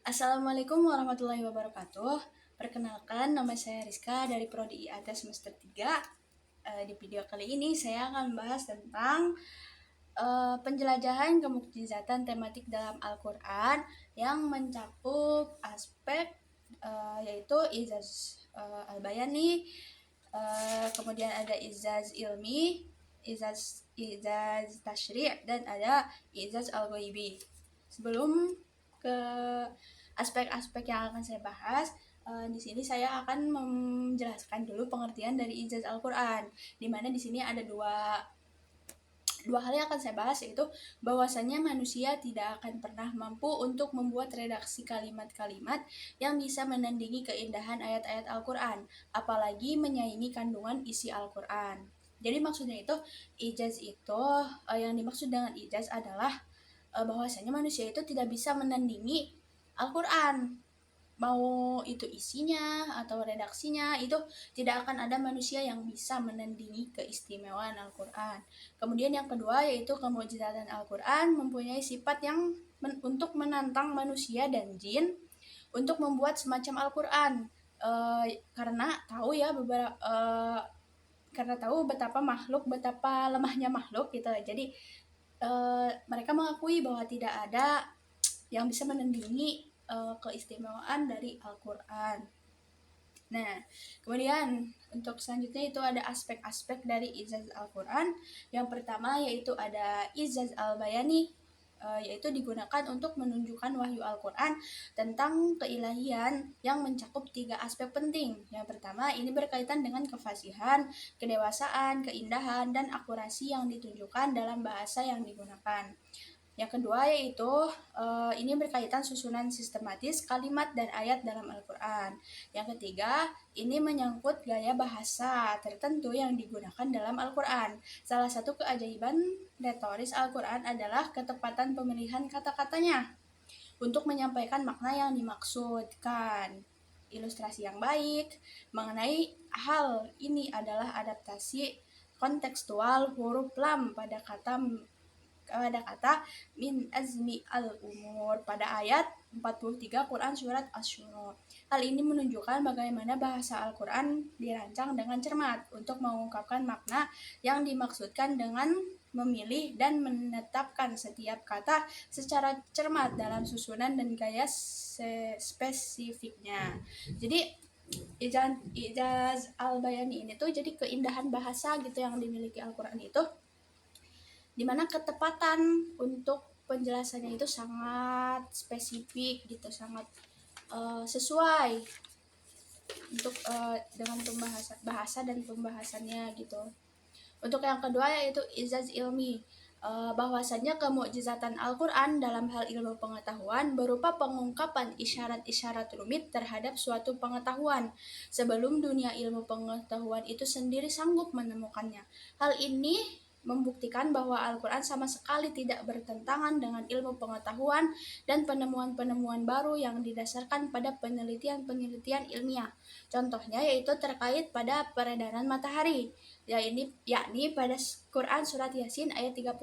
Assalamualaikum warahmatullahi wabarakatuh. Perkenalkan, nama saya Rizka dari Prodi IAT semester 3. Di video kali ini saya akan membahas tentang penjelajahan kemukjizatan tematik dalam Al-Quran yang mencakup aspek yaitu izaz al-bayani, kemudian ada izaz ilmi, izaz tashri' dan ada izaz al-ghaibi. Sebelum ke aspek-aspek yang akan saya bahas, di sini saya akan menjelaskan dulu pengertian dari ijaz Al-Quran, di mana di sini ada dua hal yang akan saya bahas, yaitu bahwasannya manusia tidak akan pernah mampu untuk membuat redaksi kalimat-kalimat yang bisa menandingi keindahan ayat-ayat Al-Quran, apalagi menyaingi kandungan isi Al-Quran. Jadi maksudnya itu, ijaz itu, yang dimaksud dengan ijaz adalah bahwasanya manusia itu tidak bisa menandingi Al-Quran, mau itu isinya atau redaksinya, itu tidak akan ada manusia yang bisa menandingi keistimewaan Al-Quran. Kemudian yang kedua yaitu kemujizatan Al-Quran mempunyai sifat yang untuk menantang manusia dan jin untuk membuat semacam Al-Quran, karena tahu ya karena tahu betapa lemahnya makhluk gitu. Jadi mereka mengakui bahwa tidak ada yang bisa menandingi keistimewaan dari Al-Quran. Nah, kemudian untuk selanjutnya itu ada aspek-aspek dari ijaz Al-Quran. Yang pertama yaitu ada ijaz al-bayani, yaitu digunakan untuk menunjukkan wahyu Al-Quran tentang keilahian yang mencakup 3 aspek penting. Yang pertama, ini berkaitan dengan kefasihan, kedewasaan, keindahan, dan akurasi yang ditunjukkan dalam bahasa yang digunakan. Yang kedua yaitu ini berkaitan susunan sistematis kalimat dan ayat dalam Al-Quran. Yang ketiga, ini menyangkut gaya bahasa tertentu yang digunakan dalam Al-Quran. Salah satu keajaiban retoris Al-Quran adalah ketepatan pemilihan kata-katanya untuk menyampaikan makna yang dimaksudkan. Ilustrasi yang baik mengenai hal ini adalah adaptasi kontekstual huruf lam pada kata min azmi al-umur pada ayat 43 Quran surat Asy-Syura. Hal ini menunjukkan bagaimana bahasa Al-Quran dirancang dengan cermat untuk mengungkapkan makna yang dimaksudkan dengan memilih dan menetapkan setiap kata secara cermat dalam susunan dan gaya spesifiknya. Jadi ijaz al-bayani ini tuh jadi keindahan bahasa gitu yang dimiliki Al-Quran itu, dimana ketepatan untuk penjelasannya itu sangat spesifik gitu, sangat sesuai untuk dengan bahasa dan pembahasannya gitu. Untuk yang kedua yaitu izaz ilmi, bahwasanya kemukjizatan Al-Quran dalam hal ilmu pengetahuan berupa pengungkapan isyarat-isyarat rumit terhadap suatu pengetahuan sebelum dunia ilmu pengetahuan itu sendiri sanggup menemukannya. Hal ini membuktikan bahwa Al-Quran sama sekali tidak bertentangan dengan ilmu pengetahuan dan penemuan-penemuan baru yang didasarkan pada penelitian-penelitian ilmiah. Contohnya yaitu terkait pada peredaran matahari, yakni pada Quran surat Yasin ayat 38,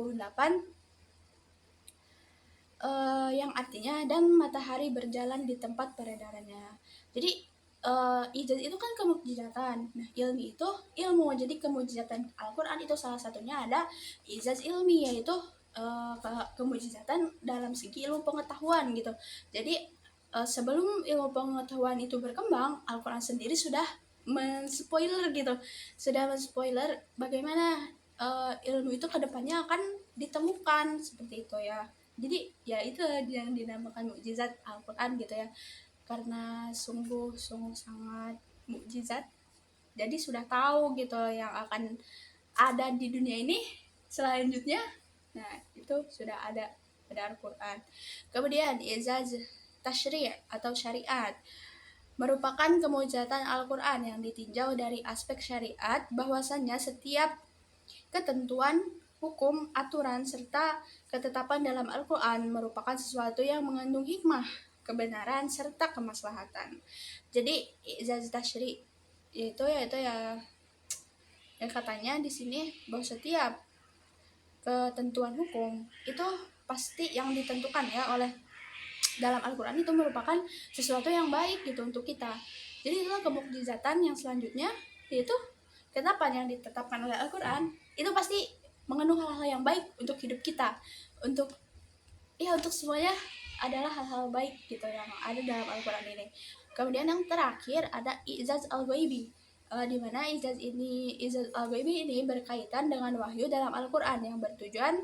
yang artinya dan matahari berjalan di tempat peredarannya. Jadi ijaz itu kan kemukjizatan. Nah, ilmi itu ilmu. Jadi kemukjizatan Al-Quran itu salah satunya ada ijaz ilmi, yaitu kemukjizatan dalam segi ilmu pengetahuan gitu. Jadi sebelum ilmu pengetahuan itu berkembang, Al-Quran sendiri sudah men-spoiler gitu. Sudah men-spoiler bagaimana ilmu itu kedepannya akan ditemukan seperti itu ya. Jadi ya itu yang dinamakan mukjizat Al-Quran gitu ya, karena sungguh sangat mukjizat. Jadi sudah tahu gitu yang akan ada di dunia ini selanjutnya. Nah, itu sudah ada pada Al-Quran. Kemudian izaz tashri' atau syariat merupakan kemujizatan Al-Quran yang ditinjau dari aspek syariat, bahwasannya setiap ketentuan, hukum, aturan, serta ketetapan dalam Al-Quran merupakan sesuatu yang mengandung hikmah, kebenaran, serta kemaslahatan. Jadi izaz tashri' yaitu ya yang katanya di sini bahwa setiap ketentuan hukum itu pasti yang ditentukan ya oleh dalam Al-Quran itu merupakan sesuatu yang baik gitu untuk kita. Jadi itulah kemukjizatan yang selanjutnya, yaitu ketetapan yang ditetapkan oleh Al-Quran itu pasti mengandung hal-hal yang baik untuk hidup kita, untuk untuk semuanya adalah hal-hal baik gitu yang ada dalam Al-Quran ini. Kemudian yang terakhir ada I'zaz al-Ghaibi, di mana I'zaz al-Ghaibi ini berkaitan dengan wahyu dalam Al-Quran yang bertujuan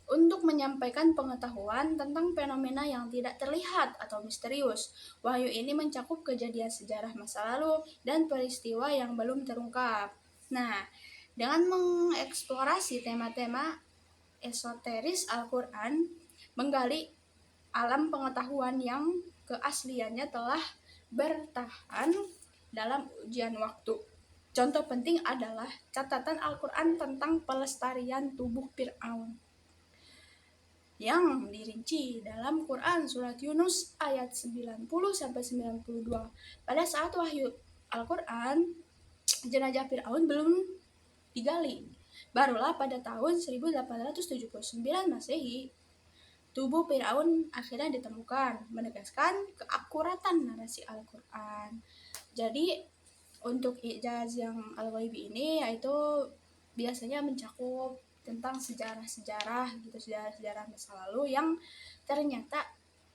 untuk menyampaikan pengetahuan tentang fenomena yang tidak terlihat atau misterius. Wahyu ini mencakup kejadian sejarah masa lalu dan peristiwa yang belum terungkap. Nah, dengan mengeksplorasi tema-tema esoteris Al-Quran, menggali alam pengetahuan yang keasliannya telah bertahan dalam ujian waktu. Contoh penting adalah catatan Al-Quran tentang pelestarian tubuh Fir'aun yang dirinci dalam Quran Surat Yunus ayat 90-92. Pada saat wahyu Al-Quran, jenazah Fir'aun belum digali. Barulah pada tahun 1879 Masehi, tubuh Fir'aun akhirnya ditemukan, menegaskan keakuratan narasi Al-Quran. Jadi untuk ijaz yang al-ghaibi ini yaitu biasanya mencakup tentang sejarah-sejarah gitu, sejarah-sejarah masa lalu yang ternyata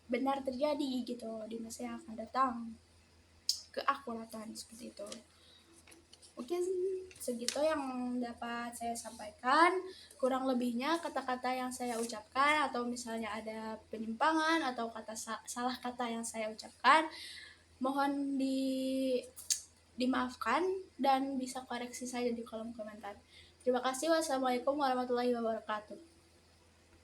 benar terjadi gitu di masa yang akan datang. Keakuratan seperti itu. Mungkin segitu yang dapat saya sampaikan. Kurang lebihnya kata-kata yang saya ucapkan atau misalnya ada penyimpangan atau salah kata yang saya ucapkan, mohon dimaafkan dan bisa koreksi saya di kolom komentar. Terima kasih. Wassalamualaikum warahmatullahi wabarakatuh.